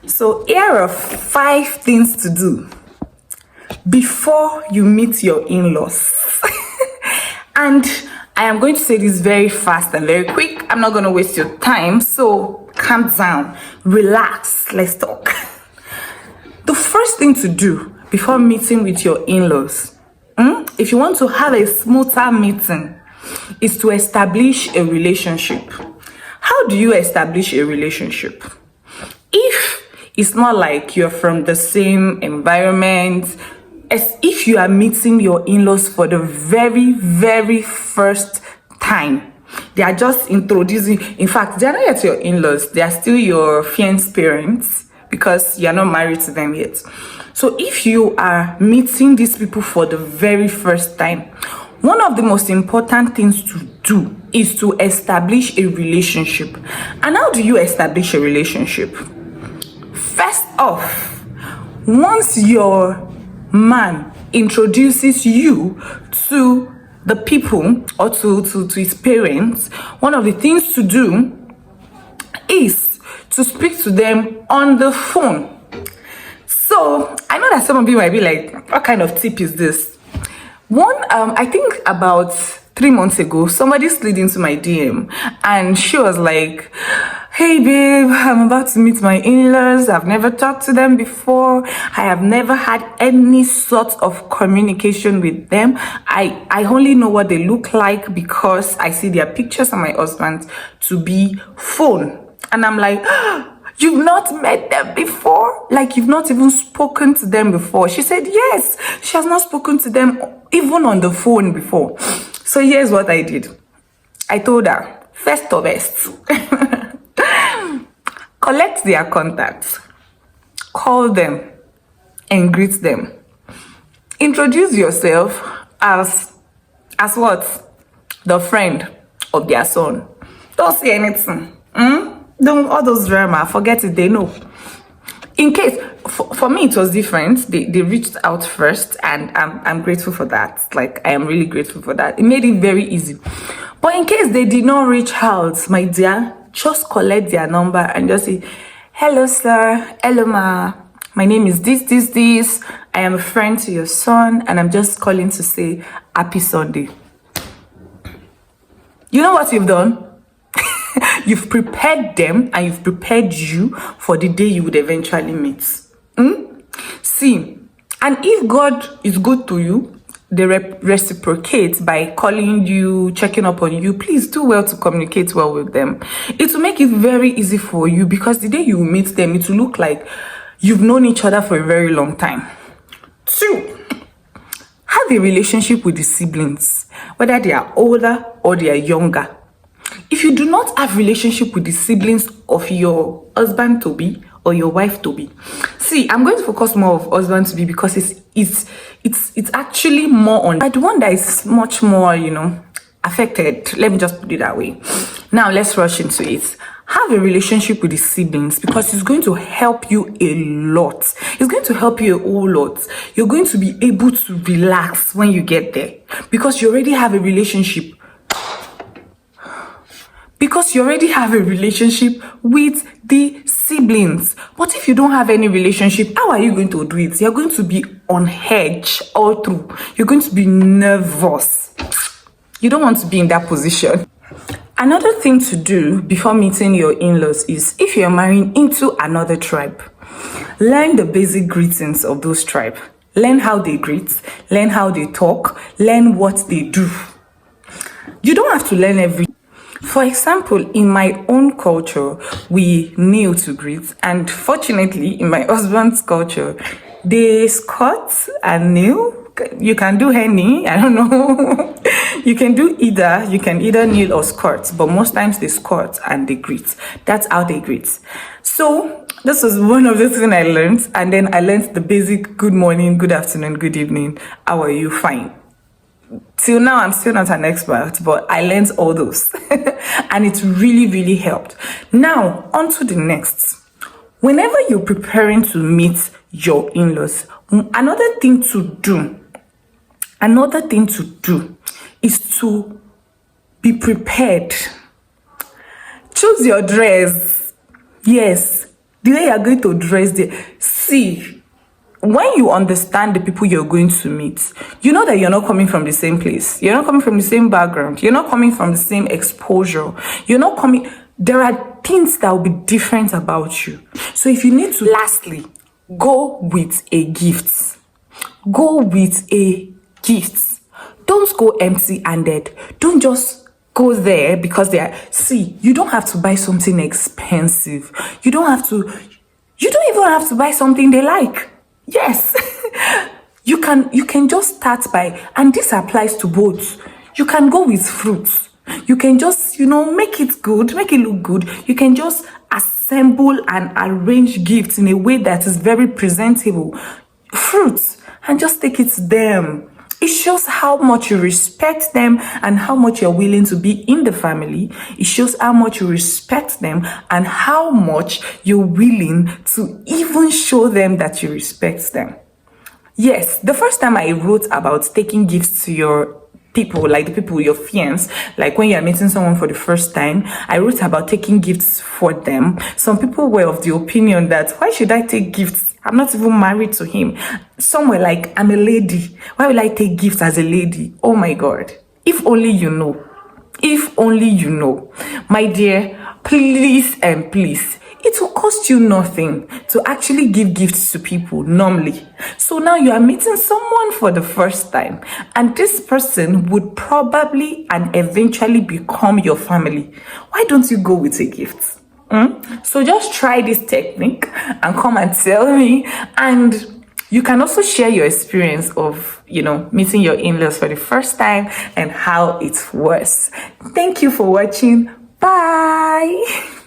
So here are 5 things to do before you meet your in-laws. And I am going to say this very fast and very quick. I'm not going to waste your time. So calm down, relax, let's talk. The first thing to do before meeting with your in-laws, if you want to have a smoother meeting, is to establish a relationship. How do you establish a relationship? If it's not like you're from the same environment, as if you are meeting your in-laws for the very, very first time, they are just introducing. In fact, they are not yet your in-laws, they are still your fiancé parents because you're not married to them yet. So if you are meeting these people for the very first time, one of the most important things to do is to establish a relationship. And how do you establish a relationship? First off, once your man introduces you to the people or to his parents, one of the things to do is to speak to them on the phone. So I know that some of you might be like, what kind of tip is this? I think about 3 months ago, somebody slid into my DM and she was like, hey babe, I'm about to meet my in-laws. I've never talked to them before. I have never had any sort of communication with them. I only know what they look like because I see their pictures on my husband to be phone. And I'm like, you've not met them before? Like, you've not even spoken to them before? She said, yes, she has not spoken to them even on the phone before. So here's what I did. I told her, first of best, collect their contacts, call them, and greet them. Introduce yourself as what? The friend of their son. Don't say anything. Don't, all those drama, forget it, they know. In case, for me, it was different. They reached out first, and I'm grateful for that. Like, I am really grateful for that. It made it very easy. But in case they did not reach out, my dear, just collect their number and just say, hello, sir. Hello, ma. My name is this. I am a friend to your son, and I'm just calling to say happy Sunday. You know what you've done? You've prepared them and you've prepared you for the day you would eventually meet. See, and if God is good to you, they reciprocate by calling you, checking up on you. Please do well to communicate well with them. It will make it very easy for you, because the day you meet them, it will look like you've known each other for a very long time. 2, have a relationship with the siblings, whether they are older or they are younger. If you do not have relationship with the siblings of your husband to be or your wife to be, see, I'm going to focus more of husband to be because it's actually more on the one that is much more, affected. Let me just put it that way. Now let's rush into it. Have a relationship with the siblings, because it's going to help you a lot. It's going to help you a whole lot. You're going to be able to relax when you get there, because you already have a relationship. Because you already have a relationship with the siblings. But if you don't have any relationship, how are you going to do it? You're going to be on edge all through. You're going to be nervous. You don't want to be in that position. Another thing to do before meeting your in-laws is, if you're marrying into another tribe, learn the basic greetings of those tribes. Learn how they greet, learn how they talk, learn what they do. You don't have to learn everything. For example, in my own culture, we kneel to greet, and fortunately, in my husband's culture, they squat and kneel. You can do henny, I don't know. You can either kneel or squat, but most times they squat and they greet. That's how they greet. So this was one of the things I learned, and then I learned the basic good morning, good afternoon, good evening. How are you? Fine. Till now, I'm still not an expert, but I learned all those. And it really, really helped. Now, on to the next. Whenever you're preparing to meet your in-laws, another thing to do is to be prepared. Choose your dress. Yes. the way you're going to dress there. See, when you understand the people you're going to meet, you know that you're not coming from the same place. You're not coming from the same background. You're not coming from the same exposure. You're not coming... There are things that will be different about you. So if you need to... Lastly, go with a gift. Go with a gift. Don't go empty-handed. Don't just go there because they are... See, you don't have to buy something expensive. You don't even have to buy something they like. Yes. You can just start by, and this applies to both. You can go with fruits. You can just, make it good, make it look good. You can just assemble and arrange gifts in a way that is very presentable. Fruits, and just take it to them. It shows how much you respect them and how much you're willing to be in the family. It shows how much you respect them and how much you're willing to even show them that you respect them. Yes, the first time I wrote about taking gifts to your people, like the people, your fiance, like when you're meeting someone for the first time, I wrote about taking gifts for them. Some people were of the opinion that, why should I take gifts? I'm not even married to him. Some were like, I'm a lady. Why will I take gifts as a lady? Oh my God. If only you know. If only you know. My dear, please and please, it will cost you nothing to actually give gifts to people normally. So now you are meeting someone for the first time, and this person would probably and eventually become your family. Why don't you go with a gift? So just try this technique and come and tell me. And you can also share your experience of, meeting your in-laws for the first time and how it was. Thank you for watching. Bye.